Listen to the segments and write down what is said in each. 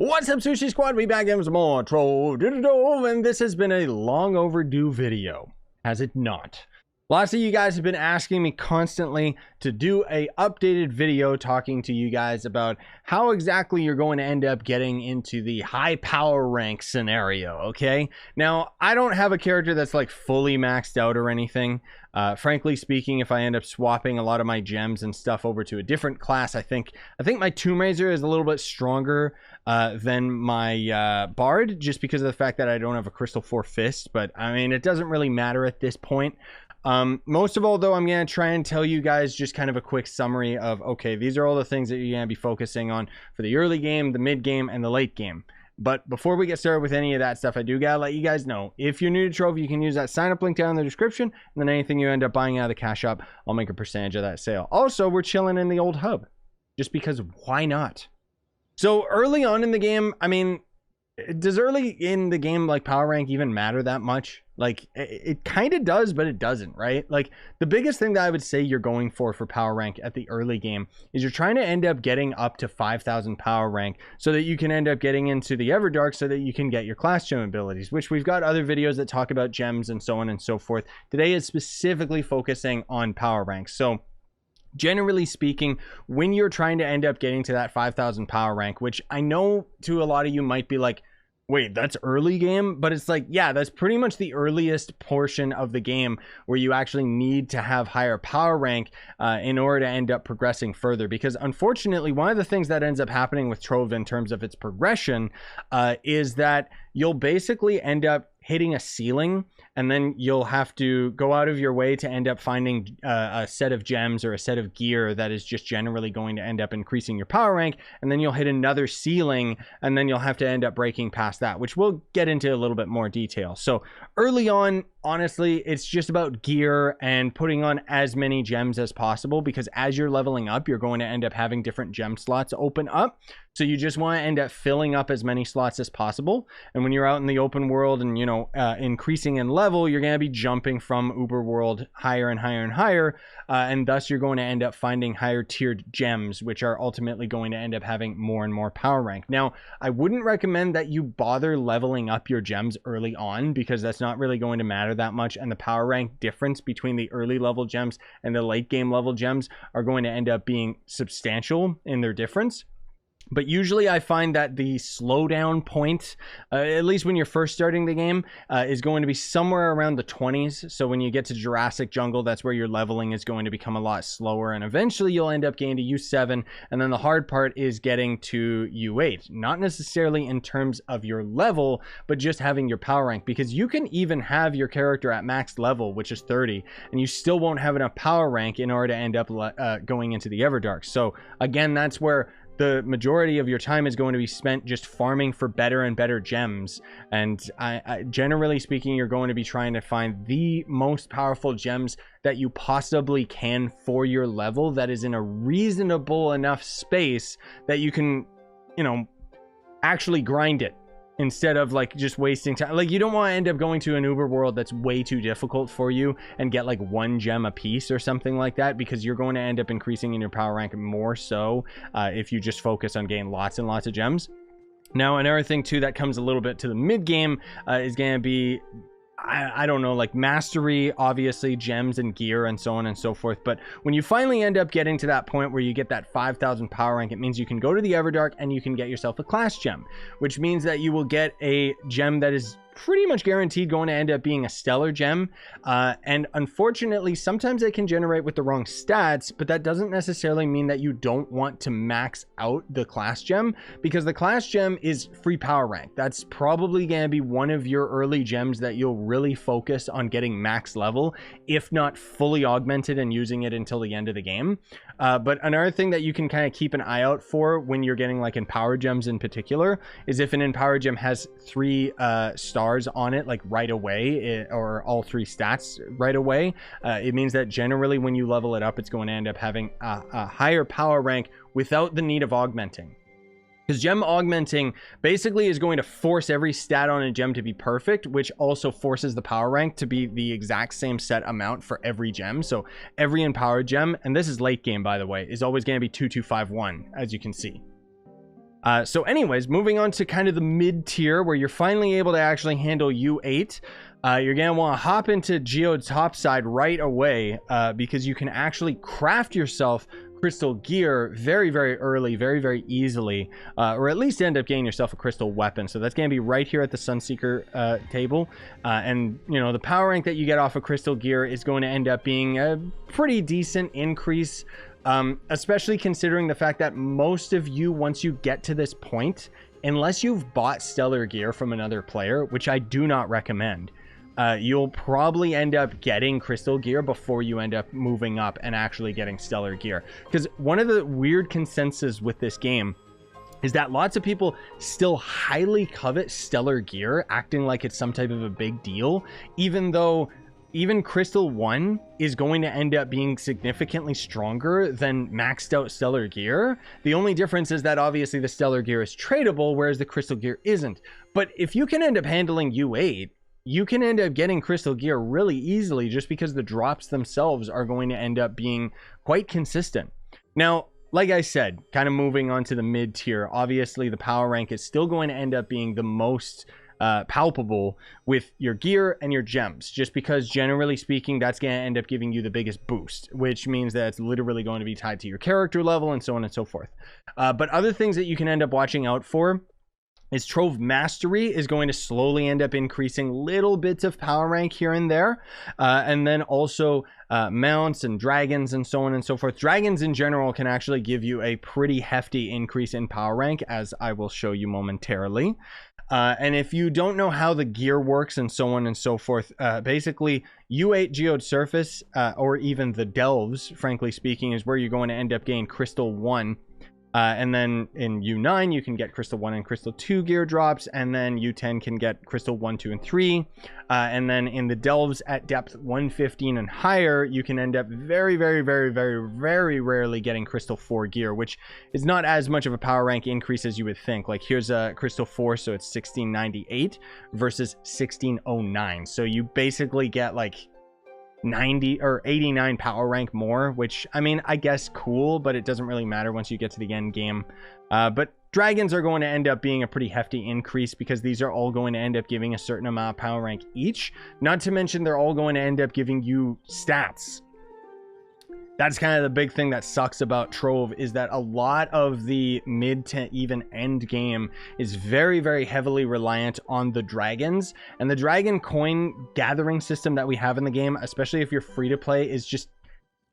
What's up, Sushi Squad? We back in some more Trove, and this has been a long overdue video, has it not? Lots of you guys have been asking me constantly to do a updated video talking to you guys about how exactly you're going to end up getting into the high power rank scenario, okay? Now, I don't have a character that's like fully maxed out or anything. Frankly speaking, if I end up swapping a lot of my gems and stuff over to a different class, I think my Tomb Raiser is a little bit stronger than my Bard, just because of the fact that I don't have a Crystal 4 Fist. But I mean, it doesn't really matter at this point. Most of all, though, I'm going to try and tell you guys just kind of a quick summary of, okay, these are all the things that you're going to be focusing on for the early game, the mid game, and the late game. But before we get started with any of that stuff, I do gotta let you guys know, if you're new to Trove, you can use that sign up link down in the description, and then anything you end up buying out of the cash shop, I'll make a percentage of that sale. Also, we're chilling in the old hub, just because why not? So early on in the game, I mean, does early in the game like power rank even matter that much? Like, it kind of does, but it doesn't, right? Like, the biggest thing that I would say you're going for power rank at the early game is you're trying to end up getting up to 5,000 power rank so that you can end up getting into the Everdark so that you can get your class gem abilities, which we've got other videos that talk about gems and so on and so forth. Today is specifically focusing on power rank. So generally speaking, when you're trying to end up getting to that 5,000 power rank, which I know to a lot of you might be like, wait, that's early game? But it's like, yeah, that's pretty much the earliest portion of the game where you actually need to have higher power rank in order to end up progressing further. Because unfortunately, one of the things that ends up happening with Trove in terms of its progression is that you'll basically end up hitting a ceiling, and then you'll have to go out of your way to end up finding a set of gems or a set of gear that is just generally going to end up increasing your power rank, and then you'll hit another ceiling, and then you'll have to end up breaking past that, which we'll get into a little bit more detail. So early on, honestly, it's just about gear and putting on as many gems as possible, because as you're leveling up, you're going to end up having different gem slots open up. So you just want to end up filling up as many slots as possible. And when you're out in the open world and, you know, increasing in level, you're going to be jumping from Uber world higher and higher and higher. And thus you're going to end up finding higher tiered gems, which are ultimately going to end up having more and more power rank. Now, I wouldn't recommend that you bother leveling up your gems early on, because that's not really going to matter that much. And the power rank difference between the early level gems and the late game level gems are going to end up being substantial in their difference. But usually I find that the slowdown point, at least when you're first starting the game, is going to be somewhere around the 20s. So when you get to Jurassic Jungle, that's where your leveling is going to become a lot slower. And eventually you'll end up getting to U7. And then the hard part is getting to U8. Not necessarily in terms of your level, but just having your power rank. Because you can even have your character at max level, which is 30, and you still won't have enough power rank in order to end up going into the Everdark. So again, that's where the majority of your time is going to be spent just farming for better and better gems. And generally speaking, you're going to be trying to find the most powerful gems that you possibly can for your level, that is in a reasonable enough space that you can, you know, actually grind it, instead of like just wasting time. Like, you don't want to end up going to an Uber world that's way too difficult for you and get like one gem a piece or something like that, because you're going to end up increasing in your power rank more so if you just focus on getting lots and lots of gems. Now, another thing too that comes a little bit to the mid game is going to be, I don't know, like mastery, obviously, gems and gear and so on and so forth. But when you finally end up getting to that point where you get that 5,000 power rank, it means you can go to the Everdark and you can get yourself a class gem, which means that you will get a gem that is pretty much guaranteed going to end up being a stellar gem. And unfortunately, sometimes they can generate with the wrong stats, but that doesn't necessarily mean that you don't want to max out the class gem, because the class gem is free power rank. That's probably going to be one of your early gems that you'll really focus on getting max level, if not fully augmented and using it until the end of the game. But another thing that you can kind of keep an eye out for when you're getting like empowered gems in particular is if an empowered gem has 3 stars on it like right away, or all 3 stats right away, it means that generally when you level it up, it's going to end up having a higher power rank without the need of augmenting. Because gem augmenting basically is going to force every stat on a gem to be perfect, which also forces the power rank to be the exact same set amount for every gem. So every empowered gem, and this is late game by the way, is always going to be 2251, as you can see. So anyways, moving on to kind of the mid tier where you're finally able to actually handle U8. You're going to want to hop into Geode's top side right away because you can actually craft yourself crystal gear very, very early, very, very easily, or at least end up getting yourself a crystal weapon. So that's going to be right here at the Sunseeker table. And, you know, the power rank that you get off of crystal gear is going to end up being a pretty decent increase, especially considering the fact that most of you, once you get to this point, unless you've bought stellar gear from another player, which I do not recommend, you'll probably end up getting crystal gear before you end up moving up and actually getting stellar gear. Because one of the weird consensus with this game is that lots of people still highly covet stellar gear, acting like it's some type of a big deal, even though even crystal 1 is going to end up being significantly stronger than maxed out stellar gear. The only difference is that obviously the stellar gear is tradable, whereas the crystal gear isn't. But if you can end up handling U8, you can end up getting crystal gear really easily just because the drops themselves are going to end up being quite consistent. Now, like I said, kind of moving on to the mid tier, obviously the power rank is still going to end up being the most palpable with your gear and your gems, just because generally speaking, that's going to end up giving you the biggest boost, which means that it's literally going to be tied to your character level and so on and so forth. But other things that you can end up watching out for is Trove Mastery is going to slowly end up increasing little bits of power rank here and there. And then also mounts and dragons and so on and so forth. Dragons in general can actually give you a pretty hefty increase in power rank, as I will show you momentarily. And if you don't know how the gear works and so on and so forth, basically U8 Geode Surface or even the Delves, frankly speaking, is where you're going to end up getting Crystal 1. And then in U9, you can get Crystal 1 and Crystal 2 gear drops. And then U10 can get Crystal 1, 2, and 3. And then in the Delves at depth 115 and higher, you can end up very, very, very, very, very rarely getting Crystal 4 gear, which is not as much of a power rank increase as you would think. Like here's a Crystal 4, so it's 1698 versus 1609. So you basically get like 90 or 89 power rank more, which I mean, I guess cool, but it doesn't really matter once you get to the end game. But dragons are going to end up being a pretty hefty increase because these are all going to end up giving a certain amount of power rank each, not to mention they're all going to end up giving you stats. That's kind of the big thing that sucks about Trove, is that a lot of the mid to even end game is very, very heavily reliant on the dragons. And the dragon coin gathering system that we have in the game, especially if you're free to play, is just,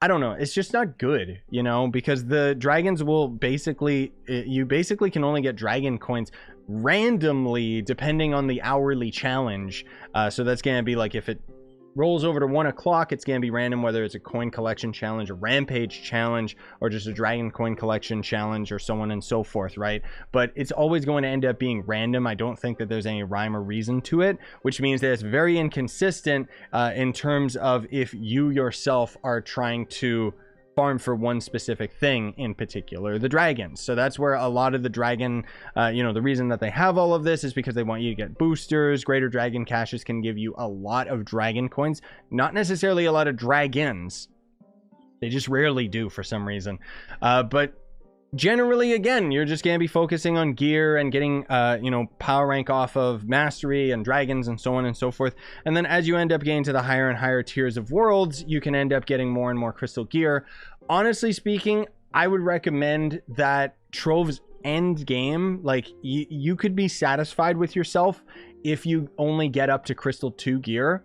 I don't know, it's just not good, you know, because the dragons will basically, you basically can only get dragon coins randomly depending on the hourly challenge. So that's going to be like if it rolls over to 1 o'clock, it's going to be random, whether it's a coin collection challenge, a rampage challenge, or just a dragon coin collection challenge, or so on and so forth, right? But it's always going to end up being random. I don't think that there's any rhyme or reason to it, which means that it's very inconsistent in terms of if you yourself are trying to farm for one specific thing, in particular the dragons. So that's where a lot of the dragon, you know, the reason that they have all of this is because they want you to get boosters. Greater dragon caches can give you a lot of dragon coins, not necessarily a lot of dragons. They just rarely do for some reason. But generally, again, you're just going to be focusing on gear and getting, you know, power rank off of mastery and dragons and so on and so forth. And then as you end up getting to the higher and higher tiers of worlds, you can end up getting more and more crystal gear. Honestly speaking, I would recommend that Trove's end game, like you could be satisfied with yourself if you only get up to crystal 2 gear.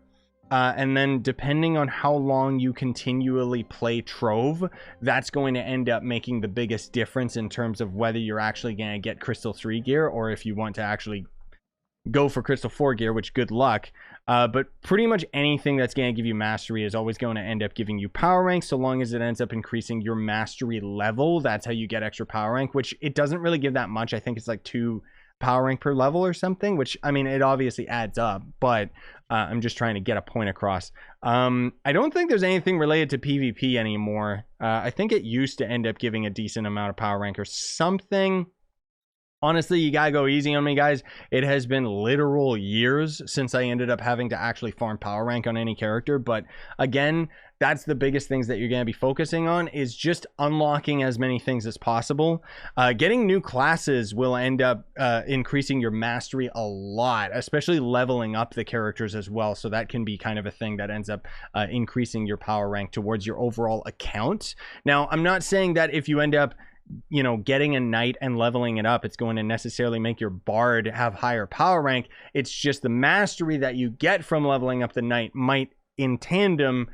And then depending on how long you continually play Trove, that's going to end up making the biggest difference in terms of whether you're actually going to get crystal 3 gear, or if you want to actually go for crystal 4 gear, which good luck. But pretty much anything that's going to give you mastery is always going to end up giving you power rank, so long as it ends up increasing your mastery level. That's how you get extra power rank, which it doesn't really give that much. I think it's like 2 power rank per level or something, which I mean, it obviously adds up, but I'm just trying to get a point across. I don't think there's anything related to PvP anymore. I think it used to end up giving a decent amount of power rank or something. Honestly, you gotta go easy on me, guys. It has been literal years since I ended up having to actually farm power rank on any character. But again, that's the biggest things that you're going to be focusing on, is just unlocking as many things as possible. Getting new classes will end up increasing your mastery a lot, especially leveling up the characters as well. So that can be kind of a thing that ends up increasing your power rank towards your overall account. Now, I'm not saying that if you end up, you know, getting a knight and leveling it up, it's going to necessarily make your bard have higher power rank. It's just the mastery that you get from leveling up the knight might in tandem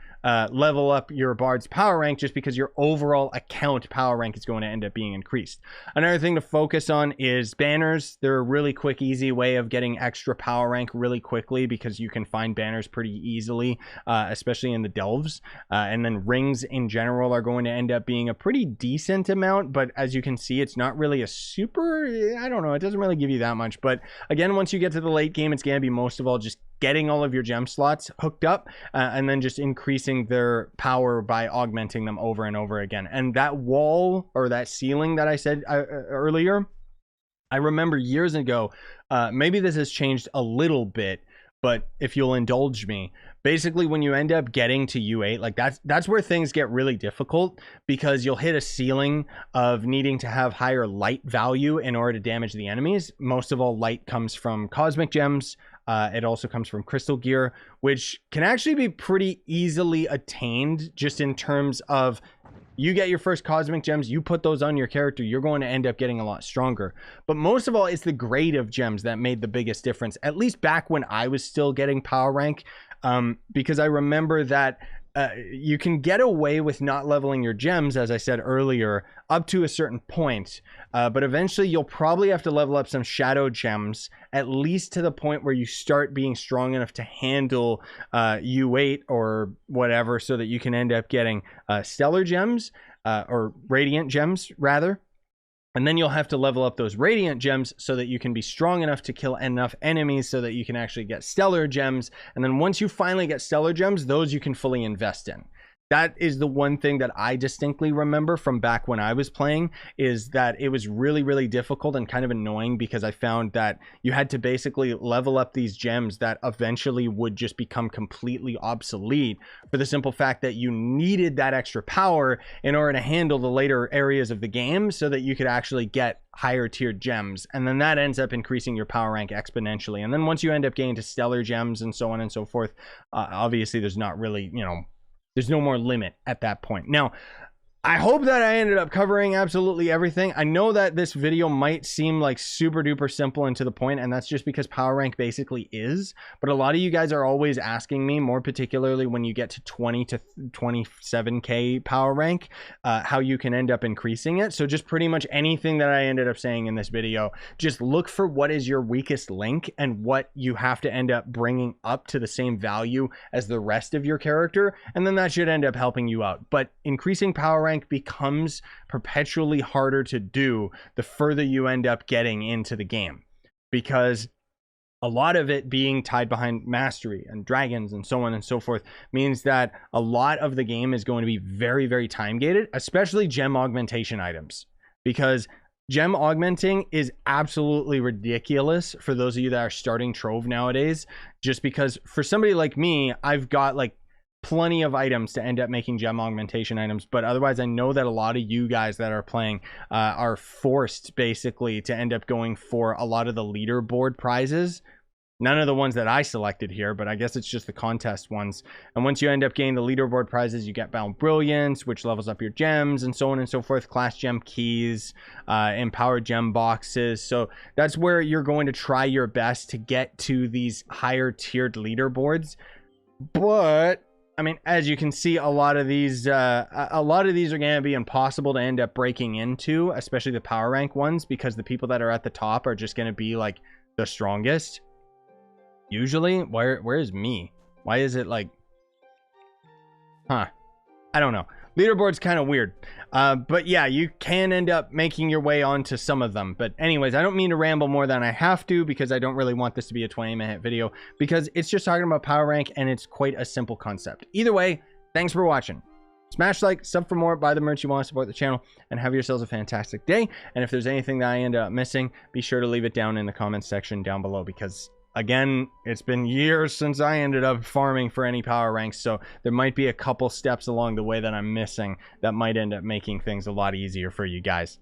level up your bard's power rank, just because your overall account power rank is going to end up being increased. Another thing to focus on is banners. They're a really quick, easy way of getting extra power rank really quickly, because you can find banners pretty easily, especially in the delves. And then rings in general are going to end up being a pretty decent amount, but as you can see, it's not really a super, I don't know, it doesn't really give you that much. But again, once you get to the late game, it's going to be most of all just getting all of your gem slots hooked up, and then just increasing their power by augmenting them over and over again. And that wall, or that ceiling that I said earlier, I remember years ago, maybe this has changed a little bit, but if you'll indulge me, basically when you end up getting to U8, like that's where things get really difficult, because you'll hit a ceiling of needing to have higher light value in order to damage the enemies. Most of all, light comes from cosmic gems. It also comes from crystal gear, which can actually be pretty easily attained, just in terms of you get your first cosmic gems, you put those on your character, you're going to end up getting a lot stronger. But most of all, it's the grade of gems that made the biggest difference, at least back when I was still getting power rank, because I remember that you can get away with not leveling your gems, as I said earlier, up to a certain point, but eventually you'll probably have to level up some shadow gems, at least to the point where you start being strong enough to handle U8 or whatever, so that you can end up getting stellar gems, or radiant gems rather. And then you'll have to level up those radiant gems so that you can be strong enough to kill enough enemies so that you can actually get stellar gems. And then once you finally get stellar gems, those you can fully invest in. That is the one thing that I distinctly remember from back when I was playing, is that it was really, really difficult and kind of annoying, because I found that you had to basically level up these gems that eventually would just become completely obsolete, for the simple fact that you needed that extra power in order to handle the later areas of the game, so that you could actually get higher tiered gems. And then that ends up increasing your power rank exponentially. And then once you end up getting to stellar gems and so on and so forth, obviously there's not really, you know, there's no more limit at that point. Now, I hope that I ended up covering absolutely everything. I know that this video might seem like super duper simple and to the point, and that's just because power rank basically is. But a lot of you guys are always asking me, more particularly when you get to 20 to 27k power rank, how you can end up increasing it. So just pretty much anything that I ended up saying in this video, just look for what is your weakest link and what you have to end up bringing up to the same value as the rest of your character, and then that should end up helping you out. But increasing power rank becomes perpetually harder to do the further you end up getting into the game, because a lot of it being tied behind mastery and dragons and so on and so forth means that a lot of the game is going to be very, very time gated, especially gem augmentation items, because gem augmenting is absolutely ridiculous for those of you that are starting Trove nowadays, just because for somebody like me, I've got like plenty of items to end up making gem augmentation items, but otherwise I know that a lot of you guys that are playing are forced basically to end up going for a lot of the leaderboard prizes. None of the ones that I selected here, but I guess it's just the contest ones. And once you end up getting the leaderboard prizes, you get Bound Brilliance, which levels up your gems and so on and so forth, class gem keys, empowered gem boxes. So that's where you're going to try your best to get to these higher tiered leaderboards. But I mean, as you can see, a lot of these are going to be impossible to end up breaking into, especially the power rank ones, because the people that are at the top are just going to be like the strongest. Usually, where is me? Why is it like, I don't know. Leaderboard's kind of weird. But yeah, you can end up making your way onto some of them. But anyways, I don't mean to ramble more than I have to, because I don't really want this to be a 20-minute video, because it's just talking about power rank and it's quite a simple concept. Either way, thanks for watching. Smash like, sub for more, buy the merch you want to support the channel, and have yourselves a fantastic day. And if there's anything that I end up missing, be sure to leave it down in the comments section down below, because Again, it's been years since I ended up farming for any power ranks, so there might be a couple steps along the way that I'm missing that might end up making things a lot easier for you guys.